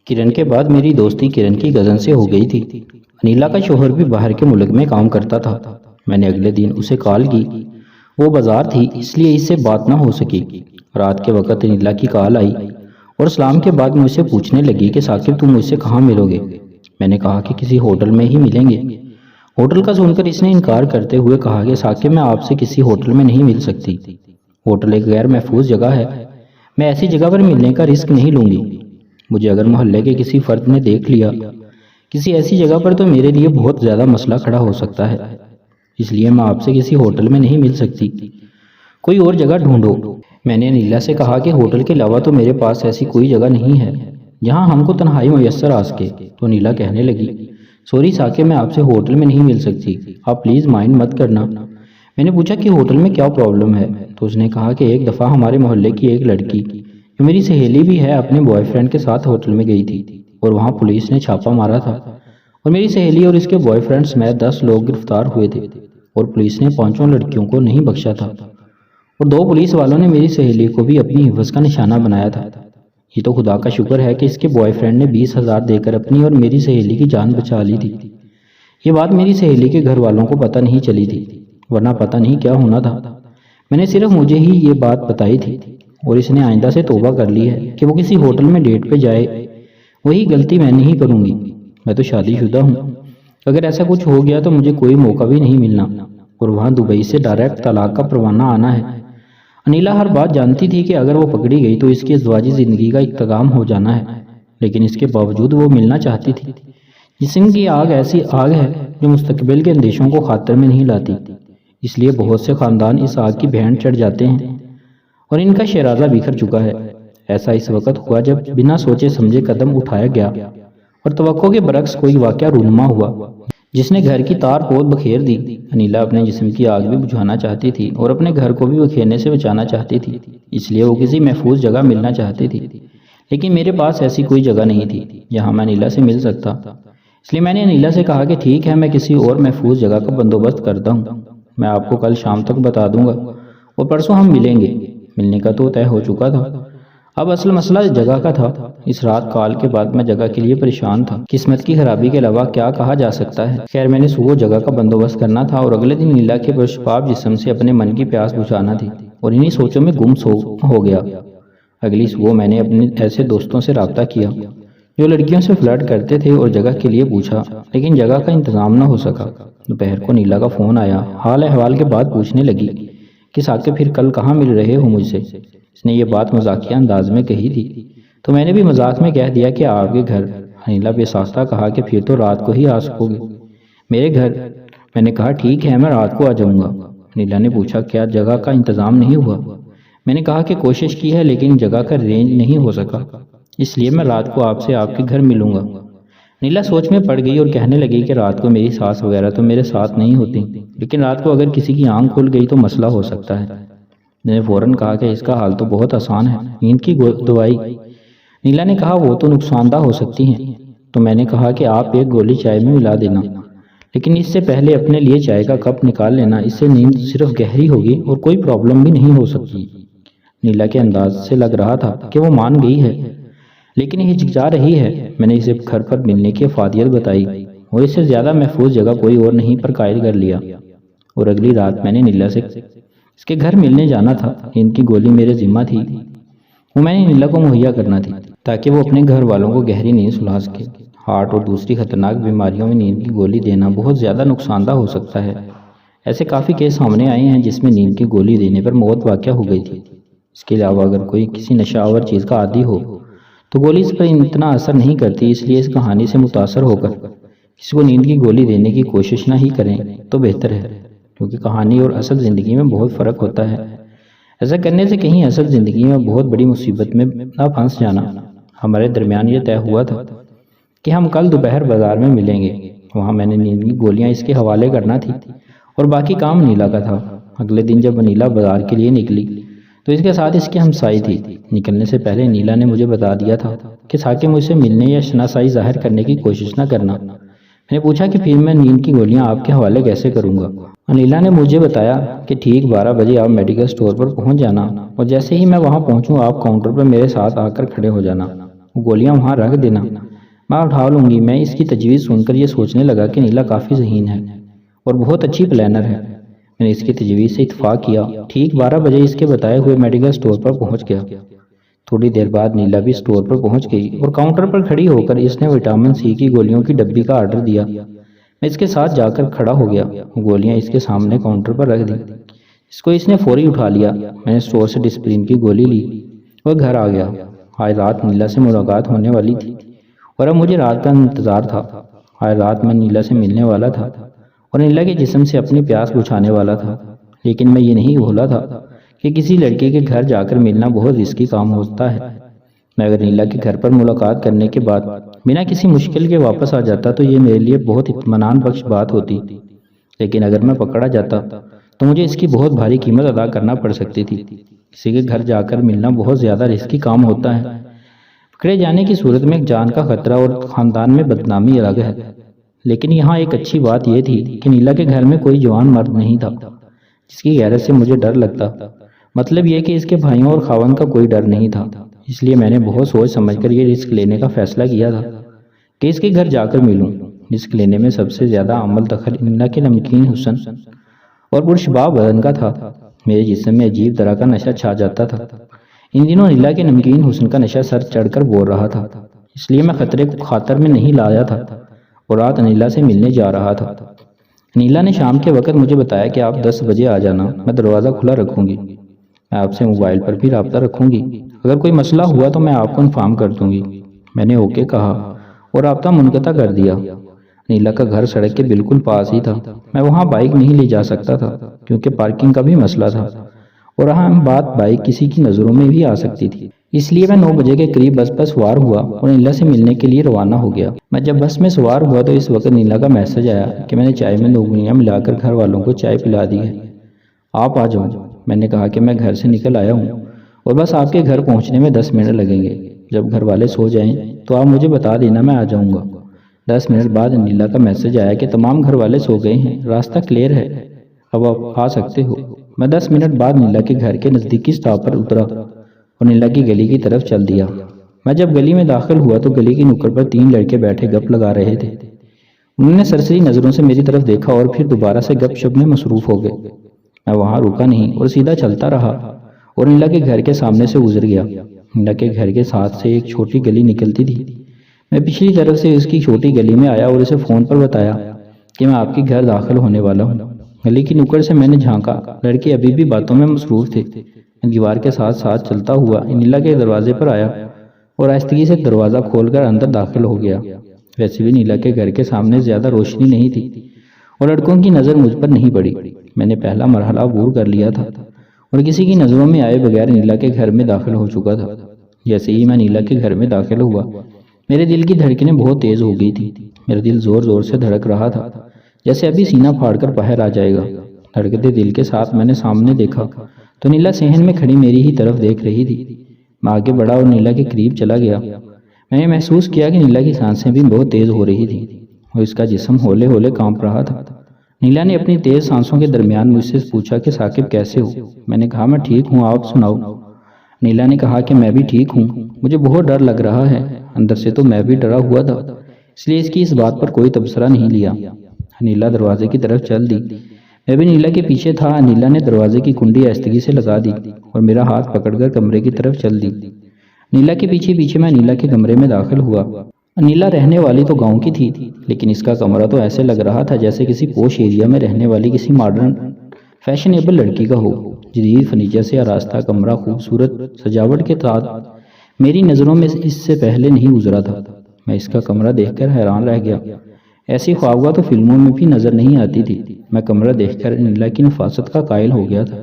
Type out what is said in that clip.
کرن کے بعد میری دوستی کرن کی کزن سے ہو گئی تھی۔ انیلا کا شوہر بھی باہر کے ملک میں کام کرتا تھا۔ میں نے اگلے دن اسے کال کی، وہ بازار تھی اس لیے اس سے بات نہ ہو سکی۔ رات کے وقت انیلا کی کال آئی اور سلام کے بعد مجھ سے پوچھنے لگی کہ ثاقب تم مجھ سے کہاں ملو گے؟ میں نے کہا کہ کسی ہوٹل میں ہی ملیں گے۔ ہوٹل کا سن کر اس نے انکار کرتے ہوئے کہا کہ ثاقب میں آپ سے کسی ہوٹل میں نہیں مل سکتی۔ ہوٹل ایک غیر محفوظ جگہ ہے، میں ایسی جگہ پر ملنے کا رسک نہیں لوں گی۔ مجھے اگر محلے کے کسی فرد نے دیکھ لیا کسی ایسی جگہ پر تو میرے لیے بہت زیادہ مسئلہ کھڑا ہو سکتا ہے، اس لیے میں آپ سے کسی ہوٹل میں نہیں مل سکتی، کوئی اور جگہ ڈھونڈو۔ میں نے انیلا سے کہا کہ ہوٹل کے علاوہ تو میرے پاس ایسی کوئی جگہ نہیں ہے جہاں ہم کو تنہائی میسر آ سکے۔ تو انیلا کہنے لگی، سوری ثاقب میں آپ سے ہوٹل میں نہیں مل سکتی، آپ پلیز مائنڈ مت کرنا۔ میں نے پوچھا کہ ہوٹل میں کیا پرابلم ہے؟ تو اس نے کہا کہ ایک دفعہ ہمارے محلے کی ایک لڑکی جو میری سہیلی بھی ہے اپنے بوائے فرینڈ کے ساتھ ہوٹل میں گئی تھی اور وہاں پولیس نے چھاپا مارا تھا اور میری سہیلی اور اس کے بوائے فرینڈ سمیت 10 لوگ گرفتار ہوئے تھے اور پولیس نے 5 لڑکیوں کو نہیں بخشا تھا اور 2 پولیس والوں نے میری سہیلی کو بھی اپنی حفظ کا نشانہ بنایا تھا۔ یہ تو خدا کا شکر ہے کہ اس کے بوائے فرینڈ نے 20,000 دے کر اپنی اور میری سہیلی کی جان بچا لی تھی۔ یہ بات میری سہیلی کے گھر والوں کو پتہ نہیں چلی تھی، ورنہ پتہ نہیں کیا ہونا تھا۔ میں نے صرف مجھے ہی یہ بات بتائی تھی اور اس نے آئندہ سے توبہ کر لی ہے کہ وہ کسی ہوٹل میں ڈیٹ پہ جائے، وہی غلطی میں نہیں کروں گی۔ میں تو شادی شدہ ہوں، اگر ایسا کچھ ہو گیا تو مجھے کوئی موقع بھی نہیں ملنا اور وہاں دبئی سے ڈائریکٹ طلاق کا پروانہ آنا ہے۔ انیلا ہر بات جانتی تھی کہ اگر وہ پکڑی گئی تو اس کی ازدواجی زندگی کا اختتام ہو جانا ہے، لیکن اس کے باوجود وہ ملنا چاہتی تھی۔ جسم کی آگ ایسی آگ ہے جو مستقبل کے اندیشوں کو خاطر میں نہیں لاتی، اس لیے بہت سے خاندان اس آگ کی بھینٹ چڑھ جاتے ہیں اور ان کا شیرازہ بکھر چکا ہے۔ ایسا اس وقت ہوا جب بنا سوچے سمجھے قدم اٹھایا گیا اور توقع کے برعکس کوئی واقعہ رونما ہوا جس نے گھر کی تار پود بکھیر دی۔ انیلا اپنے جسم کی آگ بھی بجھانا چاہتی تھی اور اپنے گھر کو بھی بکھیرنے سے بچانا چاہتی تھی، اس لیے وہ کسی محفوظ جگہ ملنا چاہتی تھی، لیکن میرے پاس ایسی کوئی جگہ نہیں تھی جہاں میں انیلا سے مل سکتا۔ اس لیے میں نے انیلا سے کہا کہ ٹھیک ہے، میں کسی اور محفوظ جگہ کا بندوبست کرتا ہوں، میں آپ کو کل شام تک بتا دوں گا اور پرسوں ہم ملیں گے۔ ملنے کا تو طے ہو چکا تھا، اب اصل مسئلہ جگہ کا تھا۔ اس رات کال کے بعد میں جگہ کے لیے پریشان تھا، قسمت کی خرابی کے علاوہ کیا کہا جا سکتا ہے۔ خیر میں نے صبح جگہ کا بندوبست کرنا تھا اور اگلے دن انیلا کے پرشپاب جسم سے اپنے من کی پیاس بجھانا تھی اور انہی سوچوں میں گم ہو گیا۔ اگلی صبح میں نے اپنے ایسے دوستوں سے رابطہ کیا جو لڑکیوں سے فلرٹ کرتے تھے اور جگہ کے لیے پوچھا، لیکن جگہ کا انتظام نہ ہو سکا۔ دوپہر کو انیلا کا فون آیا، حال احوال کے بعد پوچھنے لگی کہ ثاقب پھر کل کہاں مل رہے ہو مجھ سے؟ اس نے یہ بات مذاقیہ انداز میں کہی تھی تو میں نے بھی مذاق میں کہہ دیا کہ آپ کے گھر۔ انیلا بے ساختہ کہا کہ پھر تو رات کو ہی آ سکو گے میرے گھر۔ میں نے کہا ٹھیک ہے، میں رات کو آ جاؤں گا۔ انیلا نے پوچھا کیا جگہ کا انتظام نہیں ہوا؟ میں نے کہا کہ کوشش کی ہے لیکن جگہ کا رینج نہیں ہو سکا، اس لیے میں رات کو آپ سے آپ کے گھر ملوں گا۔ انیلا سوچ میں پڑ گئی اور کہنے لگی کہ رات کو میری ساس وغیرہ تو میرے ساتھ نہیں ہوتی، لیکن رات کو اگر کسی کی آنکھ کھل گئی تو مسئلہ ہو سکتا ہے۔ میں نے فوراً کہا کہ اس کا حال تو بہت آسان ہے، نیند کی دوائی۔ نیلا نے کہا وہ تو نقصان دہ ہو سکتی ہیں، تو میں نے کہا کہ آپ ایک گولی چائے میں ملا دینا، لیکن اس سے پہلے اپنے لیے چائے کا کپ نکال لینا، اس سے نیند صرف گہری ہوگی اور کوئی پرابلم بھی نہیں ہو سکتی۔ نیلا کے انداز سے لگ رہا تھا کہ وہ مان گئی ہے لیکن ہچکچا رہی ہے۔ میں نے اسے گھر پر ملنے کی افادیت بتائی اور اس سے زیادہ محفوظ جگہ کوئی اور نہیں پر قائل کر لیا، اور اگلی رات میں نے نیلا سے اس کے گھر ملنے جانا تھا۔ نیند کی گولی میرے ذمہ تھی، وہ میں نے نیلا کو مہیا کرنا تھی تاکہ وہ اپنے گھر والوں کو گہری نیند سلا سکے۔ ہارٹ اور دوسری خطرناک بیماریوں میں نیند کی گولی دینا بہت زیادہ نقصان دہ ہو سکتا ہے۔ ایسے کافی کیس سامنے آئے ہیں جس میں نیند کی گولی دینے پر موت واقع ہو گئی تھی۔ اس کے علاوہ اگر کوئی کسی نشہ آور چیز کا عادی ہو تو گولی اس پر اتنا اثر نہیں کرتی، اس لیے اس کہانی سے متاثر ہو کر کسی کو نیند کی گولی دینے کی کوشش نہ ہی کریں تو بہتر ہے، کیونکہ کہانی اور اصل زندگی میں بہت فرق ہوتا ہے۔ ایسا کرنے سے کہیں اصل زندگی میں بہت بڑی مصیبت میں نہ پھنس جانا۔ ہمارے درمیان یہ طے ہوا تھا کہ ہم کل دوپہر بازار میں ملیں گے، وہاں میں نے نیند کی گولیاں اس کے حوالے کرنا تھی اور باقی کام انیلا کا تھا۔ اگلے دن جب انیلا بازار کے لیے نکلی تو اس کے ساتھ اس کی ہمسائی تھی۔ نکلنے سے پہلے انیلا نے مجھے بتا دیا تھا کہ ثاقب مجھ سے ملنے یا شناسائی ظاہر کرنے کی کوشش نہ کرنا۔ میں نے پوچھا کہ پھر میں نیند کی گولیاں آپ کے حوالے کیسے کروں گا؟ انیلا نے مجھے بتایا کہ ٹھیک 12 بجے آپ میڈیکل سٹور پر پہنچ جانا اور جیسے ہی میں وہاں پہنچوں آپ کاؤنٹر پر میرے ساتھ آ کر کھڑے ہو جانا گولیاں وہاں رکھ دینا، میں اٹھا لوں گی۔ میں اس کی تجویز سن کر یہ سوچنے لگا کہ نیلا کافی ذہین ہے اور بہت اچھی پلانر ہے۔ میں نے اس کی تجویز سے اتفاق کیا۔ ٹھیک 12 بجے اس کے بتائے ہوئے میڈیکل سٹور پر پہنچ گیا۔ تھوڑی دیر بعد نیلا بھی سٹور پر پہنچ گئی اور کاؤنٹر پر کھڑی ہو کر اس نے وٹامن سی کی گولیوں کی ڈبی کا آرڈر دیا۔ میں اس کے ساتھ جا کر کھڑا ہو گیا، گولیاں اس کے سامنے کاؤنٹر پر رکھ دیں۔ اس نے فوری اٹھا لیا۔ میں نے سٹور سے ڈسپرین کی گولی لی اور گھر آ گیا۔ آج رات نیلا سے ملاقات ہونے والی تھی اور اب مجھے رات کا انتظار تھا۔ آج رات میں نیلا سے ملنے والا تھا اور نیلا کے جسم سے اپنی پیاس بجھانے والا تھا، لیکن میں یہ نہیں بھولا تھا کہ کسی لڑکے کے گھر جا کر ملنا بہت رسکی کام ہوتا ہے۔ میں اگر نیلا کے گھر پر ملاقات کرنے کے بعد بنا کسی مشکل کے واپس آ جاتا تو یہ میرے لیے بہت اطمینان بخش بات ہوتی، لیکن اگر میں پکڑا جاتا تو مجھے اس کی بہت بھاری قیمت ادا کرنا پڑ سکتی تھی۔ کسی کے گھر جا کر ملنا بہت زیادہ رسکی کام ہوتا ہے۔ پکڑے جانے کی صورت میں ایک جان کا خطرہ اور خاندان میں بدنامی الگ ہے، لیکن یہاں ایک اچھی بات یہ تھی کہ نیلا کے گھر میں کوئی جوان مرد نہیں تھا جس کی غیرت سے مجھے ڈر لگتا۔ مطلب یہ کہ اس کے بھائیوں اور خاوند کا کوئی ڈر نہیں تھا۔ اس لیے میں نے بہت سوچ سمجھ کر یہ رسک لینے کا فیصلہ کیا تھا کہ اس کے گھر جا کر ملوں۔ رسک لینے میں سب سے زیادہ عمل دخل نیلا کے نمکین حسن اور پرشباب بدن کا تھا۔ میرے جسم میں عجیب طرح کا نشہ چھا جاتا تھا۔ ان دنوں نیلا کے نمکین حسن کا نشہ سر چڑھ کر بول رہا تھا، اس لیے میں خطرے کو خاطر میں نہیں لایا تھا اور رات نیلا سے ملنے جا رہا تھا۔ نیلا نے شام کے وقت مجھے بتایا کہ آپ 10 بجے آ جانا، میں دروازہ کھلا رکھوں گی۔ میں آپ سے موبائل پر بھی رابطہ رکھوں گی، اگر کوئی مسئلہ ہوا تو میں آپ کو انفارم کر دوں گی۔ میں نے اوکے کہا اور رابطہ منقطع کر دیا۔ نیلا کا گھر سڑک کے بالکل پاس ہی تھا۔ میں وہاں بائک نہیں لے جا سکتا تھا کیونکہ پارکنگ کا بھی مسئلہ تھا اور اہم بات بائک کسی کی نظروں میں بھی آ سکتی تھی۔ اس لیے میں 9 بجے کے قریب بس پر سوار ہوا اور نیلا سے ملنے کے لیے روانہ ہو گیا۔ میں جب بس میں سوار ہوا تو اس وقت نیلا کا میسج آیا کہ میں نے چائے میں 2 انگلیاں ملا کر گھر والوں کو چائے پلا دی ہے، آپ آ جاؤ۔ میں نے کہا کہ میں گھر سے نکل آیا ہوں اور بس آپ کے گھر پہنچنے میں 10 منٹ لگیں گے۔ جب گھر والے سو جائیں تو آپ مجھے بتا دینا، میں آ جاؤں گا۔ 10 منٹ بعد نیلا کا میسج آیا کہ تمام گھر والے سو گئے ہیں، راستہ کلیئر ہے، اب آپ آ سکتے ہو۔ میں 10 منٹ بعد نیلا کے گھر کے نزدیکی سٹاپ پر اترا اور نیلا کی گلی کی طرف چل دیا۔ میں جب گلی میں داخل ہوا تو گلی کی نکڑ پر 3 لڑکے بیٹھے گپ لگا رہے تھے۔ انہوں نے سرسری نظروں سے میری طرف دیکھا اور پھر دوبارہ سے گپ شپ میں مصروف ہو گئے۔ میں وہاں رکا نہیں اور سیدھا چلتا رہا اور نیلا کے گھر کے سامنے سے گزر گیا۔ نیلا کے گھر کے ساتھ سے ایک چھوٹی گلی نکلتی تھی۔ میں پچھلی طرف سے اس کی چھوٹی گلی میں آیا اور اسے فون پر بتایا کہ میں آپ کے گھر داخل ہونے والا ہوں۔ گلی کی نکڑ سے میں نے جھانکا، لڑکے ابھی بھی باتوں میں مصروف تھے۔ میں دیوار کے ساتھ ساتھ چلتا ہوا نیلا کے دروازے پر آیا اور آہستگی سے دروازہ کھول کر اندر داخل ہو گیا۔ ویسے بھی نیلا کے گھر کے سامنے زیادہ روشنی نہیں تھی اور لڑکوں کی نظر مجھ پر نہیں پڑی۔ میں نے پہلا مرحلہ عبور کر لیا تھا اور کسی کی نظروں میں آئے بغیر نیلا کے گھر میں داخل ہو چکا تھا۔ جیسے ہی میں نیلا کے گھر میں داخل ہوا، میرے دل کی دھڑکنیں بہت تیز ہو گئی تھی۔ میرا دل زور زور سے دھڑک رہا تھا جیسے ابھی سینہ پھاڑ کر باہر آ جائے گا۔ دھڑکتے دل کے ساتھ میں نے سامنے دیکھا تو نیلا صحن میں کھڑی میری ہی طرف دیکھ رہی تھی۔ میں آگے بڑھا اور نیلا کے قریب چلا گیا۔ میں نے محسوس کیا کہ نیلا کی سانسیں بھی بہت تیز ہو رہی تھیں اور اس کا جسم ہولے ہولے کانپ رہا تھا۔ نیلا نے اپنی تیز سانسوں کے درمیان مجھ سے پوچھا کہ ثاقب کیسے ہو؟ میں نے کہا میں ٹھیک ہوں، آپ سناؤ؟ نیلا نے کہا کہ میں بھی ٹھیک ہوں، مجھے بہت ڈر لگ رہا ہے۔ اندر سے تو میں بھی ڈرا ہوا تھا، اس لیے اس بات پر کوئی تبصرہ نہیں لیا۔ نیلا دروازے کی طرف چل دی۔ میں بھی نیلا کے پیچھے تھا۔ نیلا نے دروازے کی کنڈی آہستگی سے لگا دی اور میرا ہاتھ پکڑ کر کمرے کی طرف چل دی۔ نیلا کے پیچھے پیچھے میں نیلا کے کمرے میں داخل ہوا۔ نیلا رہنے والی تو گاؤں کی تھی، لیکن اس کا کمرہ تو ایسے لگ رہا تھا جیسے کسی پوش ایریا میں رہنے والی کسی ماڈرن فیشنیبل لڑکی کا ہو۔ جدید فرنیچر سے آراستہ کمرہ خوبصورت سجاوٹ کے ساتھ میری نظروں میں اس سے پہلے نہیں گزرا تھا۔ میں اس کا کمرہ دیکھ کر حیران رہ گیا۔ ایسی خوابگاہ تو فلموں میں بھی نظر نہیں آتی تھی۔ میں کمرہ دیکھ کر نیلا کی نفاست کا قائل ہو گیا تھا۔